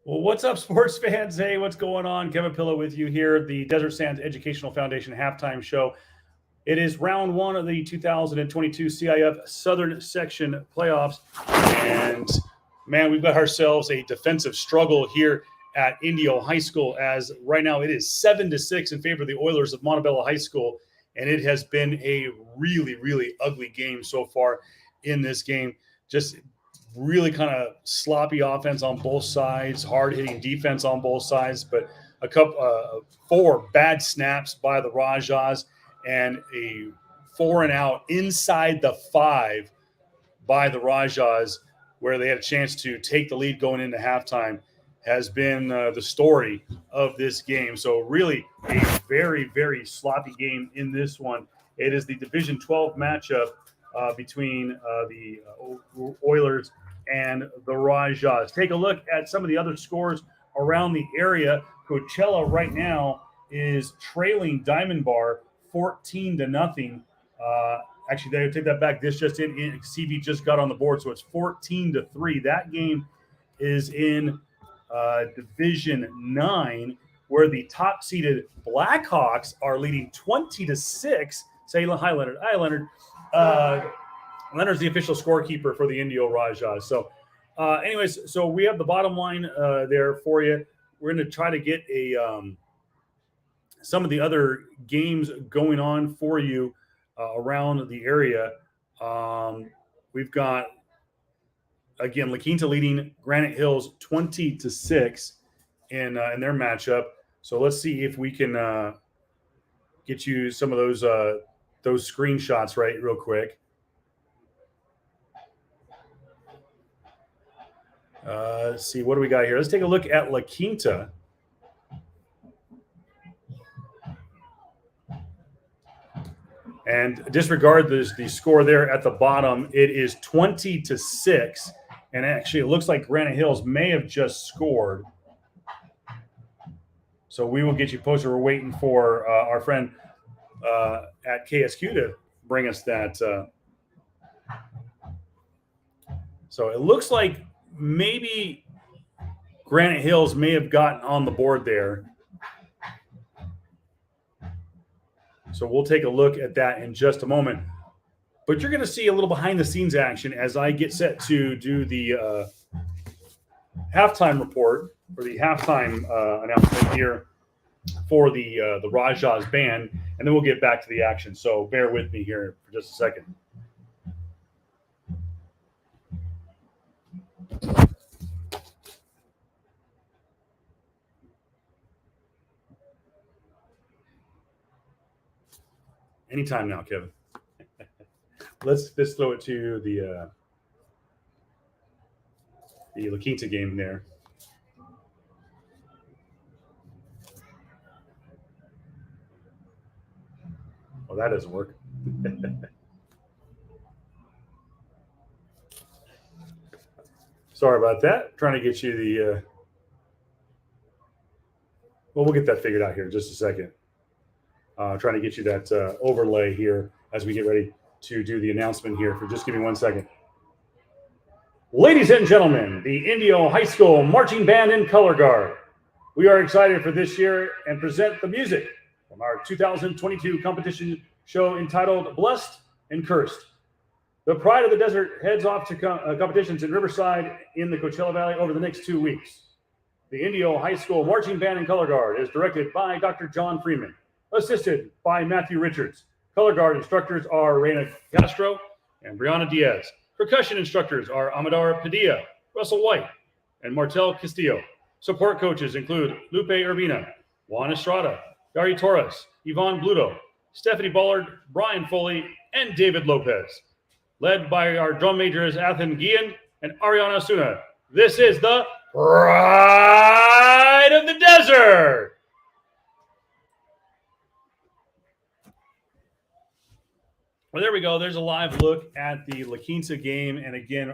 Well, what's up, sports fans? Hey, what's going on? Kevin Pillow with you here, the Desert Sands Educational Foundation halftime show. It is round one of the 2022 CIF Southern Section playoffs. And man, we've got ourselves a defensive struggle here at Indio High School, as right now it is 7-6 in favor of the Oilers of Montebello High School. And it has been a really, really ugly game so far in this game. Just really kind of sloppy offense on both sides, hard-hitting defense on both sides, but a couple, 4 bad snaps by the Rajas and a 4-and-out inside the 5 by the Rajas, where they had a chance to take the lead going into halftime, has been the story of this game. So really a very, very sloppy game in this one. It is the Division 12 matchup between the Oilers and the Rajas. Take a look at some of the other scores around the area. Coachella right now is trailing Diamond Bar 14-0. Actually, they take that back. This just in. CV just got on the board, so it's 14-3. That game is in Division 9, where the top-seeded Blackhawks are leading 20-6. Say hi, Leonard. Hi, Leonard. Leonard's the official scorekeeper for the Indio Rajas. So, anyways, so we have the bottom line there for you. We're going to try to get some of the other games going on for you around the area. We've got, again, La Quinta leading Granite Hills 20-6 in their matchup. So let's see if we can get you some of those screenshots right real quick. Let's see, what do we got here? Let's take a look at La Quinta. And disregard the score there at the bottom. It is 20-6. And actually, it looks like Granite Hills may have just scored. So we will get you posted. We're waiting for our friend at KSQ to bring us that. So it looks like maybe Granite Hills may have gotten on the board there. So we'll take a look at that in just a moment. But you're going to see a little behind-the-scenes action as I get set to do the halftime report, or the halftime announcement here for the Rajas band, and then we'll get back to the action. So bear with me here for just a second. Anytime now, Kevin. Let's throw it to the La Quinta game there. Oh, that doesn't work. Sorry about that. Trying to get you the. Well, we'll get that figured out here in just a second. Trying to get you that overlay here as we get ready to do the announcement here. Just give me 1 second. Ladies and gentlemen, the Indio High School Marching Band and Color Guard. We are excited for this year and present the music from our 2022 competition show entitled Blessed and Cursed. The Pride of the Desert heads off to competitions in Riverside in the Coachella Valley over the next 2 weeks. The Indio High School Marching Band and Color Guard is directed by Dr. John Freeman, assisted by Matthew Richards. Color guard instructors are Reina Castro and Brianna Diaz. Percussion instructors are Amador Padilla, Russell White, and Martel Castillo. Support coaches include Lupe Urbina, Juan Estrada, Gary Torres, Yvonne Bluto, Stephanie Ballard, Brian Foley, and David Lopez. Led by our drum majors Athen Guillen and Ariana Suna. This is the Pride of the Desert. Well, there we go. There's a live look at the La Quinta game. And again,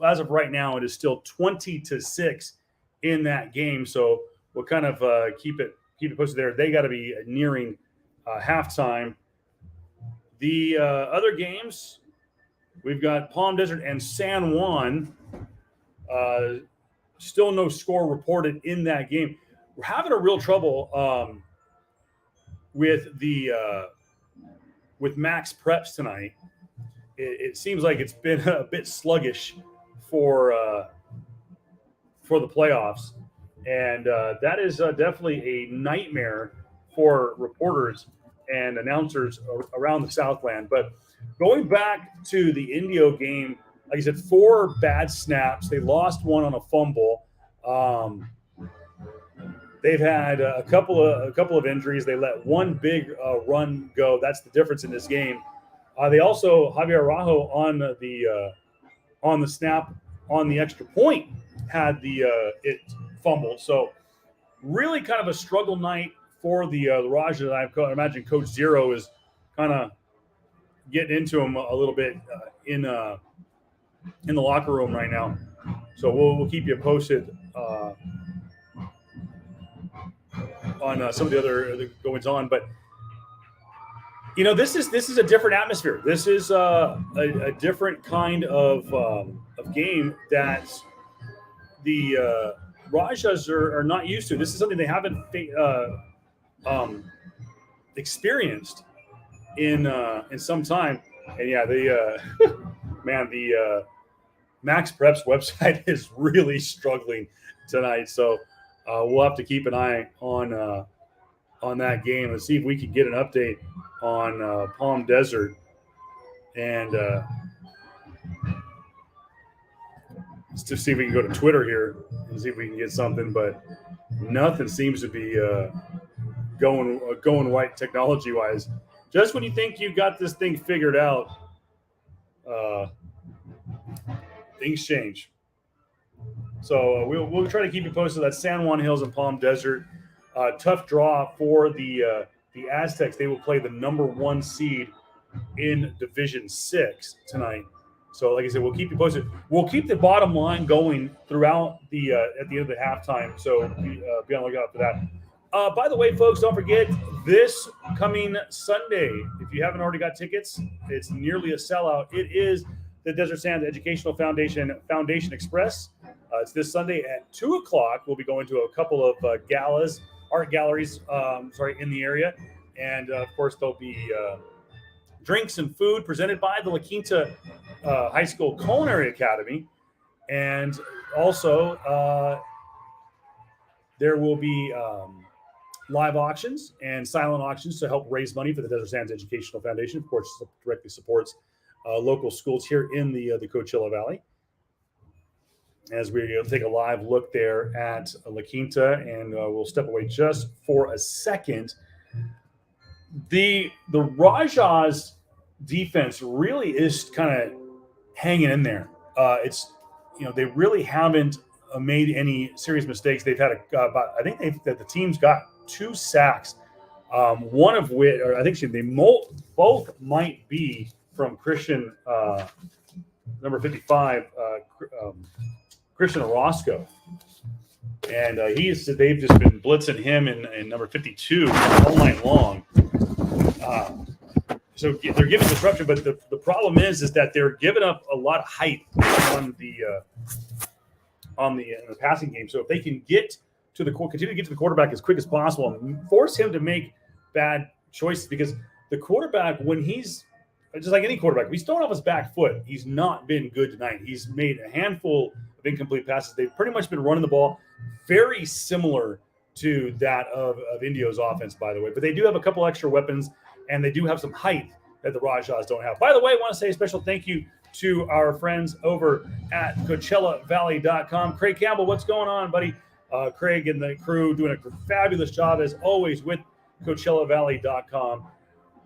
as of right now, it is still 20-6 in that game. So we'll kind of keep it posted there. They got to be nearing halftime. The other games, we've got Palm Desert and San Juan still no score reported in that game. We're having a real trouble with Max Preps tonight. It seems like it's been a bit sluggish for the playoffs, and that is definitely a nightmare for reporters and announcers around the Southland. But going back to the Indio game, like I said, 4 bad snaps. They lost one on a fumble. They've had a couple of injuries. They let one big run go. That's the difference in this game. They also, Javier Araujo on the snap on the extra point had it fumbled. So really kind of a struggle night for the Rajas. I imagine Coach Zero is kind of getting into him a little bit in the locker room right now. So we'll keep you posted on some of the other goings on. But this is a different atmosphere. This is a different kind of game that the Rajas are not used to. This is something they haven't experienced in some time. And yeah, the Max Preps website is really struggling tonight. So we'll have to keep an eye on that game and see if we can get an update on Palm Desert and to see if we can go to Twitter here and see if we can get something. But nothing seems to be going right technology-wise. Just when you think you got this thing figured out, things change. So we'll try to keep you posted. That's San Juan Hills and Palm Desert. Tough draw for the Aztecs. They will play the number 1 seed in Division 6 tonight. So, like I said, we'll keep you posted. We'll keep the bottom line going throughout the at the end of the halftime. So be on the lookout for that. By the way, folks, don't forget this coming Sunday. If you haven't already got tickets, it's nearly a sellout. It is the Desert Sands Educational Foundation Express. It's this Sunday at 2:00. We'll be going to a couple of galas, art galleries, in the area. And, of course, there'll be drinks and food presented by the La Quinta High School Culinary Academy. And also there will be live auctions and silent auctions to help raise money for the Desert Sands Educational Foundation. Of course, directly supports local schools here in the Coachella Valley. As we take a live look there at La Quinta, and we'll step away just for a second. The Rajas defense really is kind of hanging in there. They really haven't made any serious mistakes. They've had the team's got 2 sacks, one of which, or I think they both might be from Christian number 55. Christian Orozco, and they've just been blitzing him in number 52 all night long. So they're giving disruption, but the problem is that they're giving up a lot of height on the passing game. So if they can continue to get to the quarterback as quick as possible and force him to make bad choices, because the quarterback, when he's just like any quarterback, he's thrown off his back foot. He's not been good tonight. He's made a handful of incomplete passes. They've pretty much been running the ball very similar to that of Indio's offense, by the way. But they do have a couple extra weapons, and they do have some height that the Rajas don't have. By the way, I want to say a special thank you to our friends over at CoachellaValley.com. Craig Campbell, what's going on, buddy? Craig and the crew doing a fabulous job, as always, with CoachellaValley.com.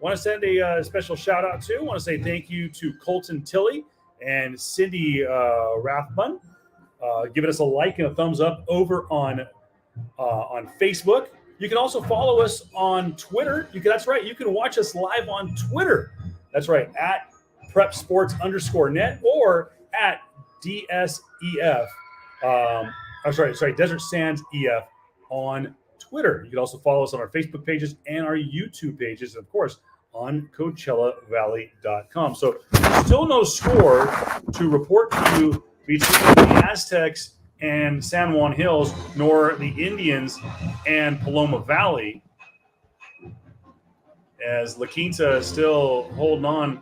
Want to send a special shout out to. Want to say thank you to Colton Tilley and Cindy Rathbun, giving us a like and a thumbs up over on Facebook. You can also follow us on Twitter. That's right. You can watch us live on Twitter. That's right, at PrepSports_net or at DSEF. Desert Sands EF on Twitter. You can also follow us on our Facebook pages and our YouTube pages, and of course, on CoachellaValley.com. So still no score to report to you between the Aztecs and San Juan Hills, nor the Indians and Paloma Valley, as La Quinta is still holding on.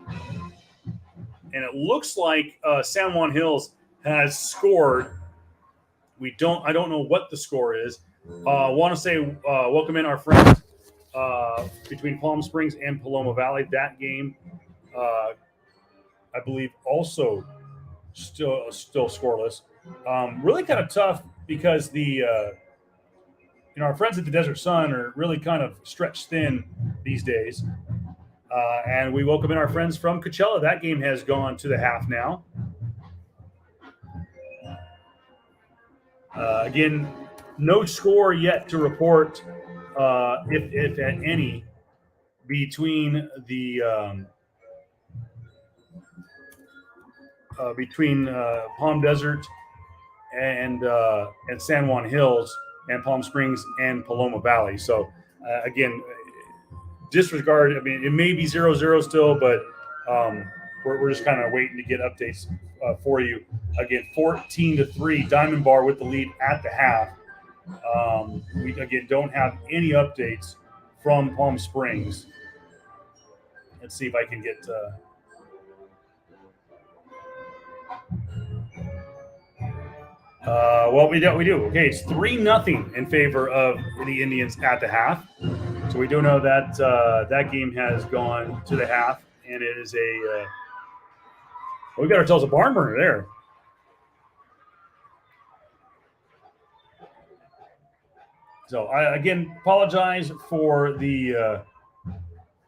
And it looks like San Juan Hills has scored. I don't know what the score is. Want to say welcome in our friends between Palm Springs and Paloma Valley. That game, I believe, also still scoreless. Really kind of tough because our friends at the Desert Sun are really kind of stretched thin these days. And we welcome in our friends from Coachella. That game has gone to the half now. Again, no score yet to report, if at any, between Palm Desert and San Juan Hills and Palm Springs and Paloma Valley. So again, disregard. I mean, it may be 0-0 still, but we're just kind of waiting to get updates for you. Again, 14-3, Diamond Bar with the lead at the half. We again don't have any updates from Palm Springs. Let's see if I can get. Well, we do. Okay, it's 3-0 in favor of the Indians at the half. So we do know that that game has gone to the half, and it is we got ourselves a barn burner there. So I again apologize for the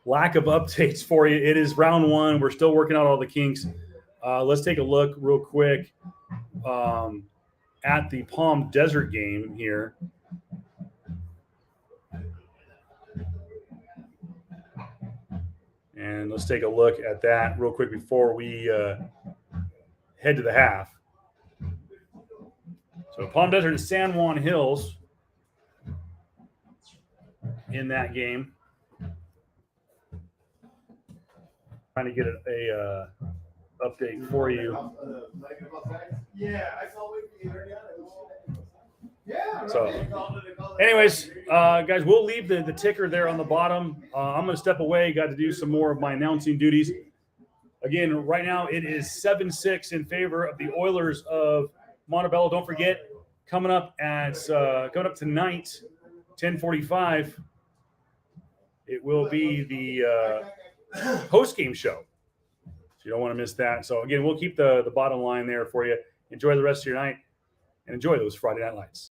lack of updates for you. It is round one. We're still working out all the kinks. Let's take a look real quick at the Palm Desert game here. And let's take a look at that real quick before we head to the half. So Palm Desert and San Juan Hills in that game. Trying to get a update for you. Yeah, I saw it. Yeah. So, anyways, guys, we'll leave the ticker there on the bottom. I'm going to step away. Got to do some more of my announcing duties. Again, right now it is 7-6 in favor of the Oilers of Montebello. Don't forget, coming up tonight, 10:45. It will be the post-game show. So you don't want to miss that. So again, we'll keep the bottom line there for you. Enjoy the rest of your night and enjoy those Friday Night Lights.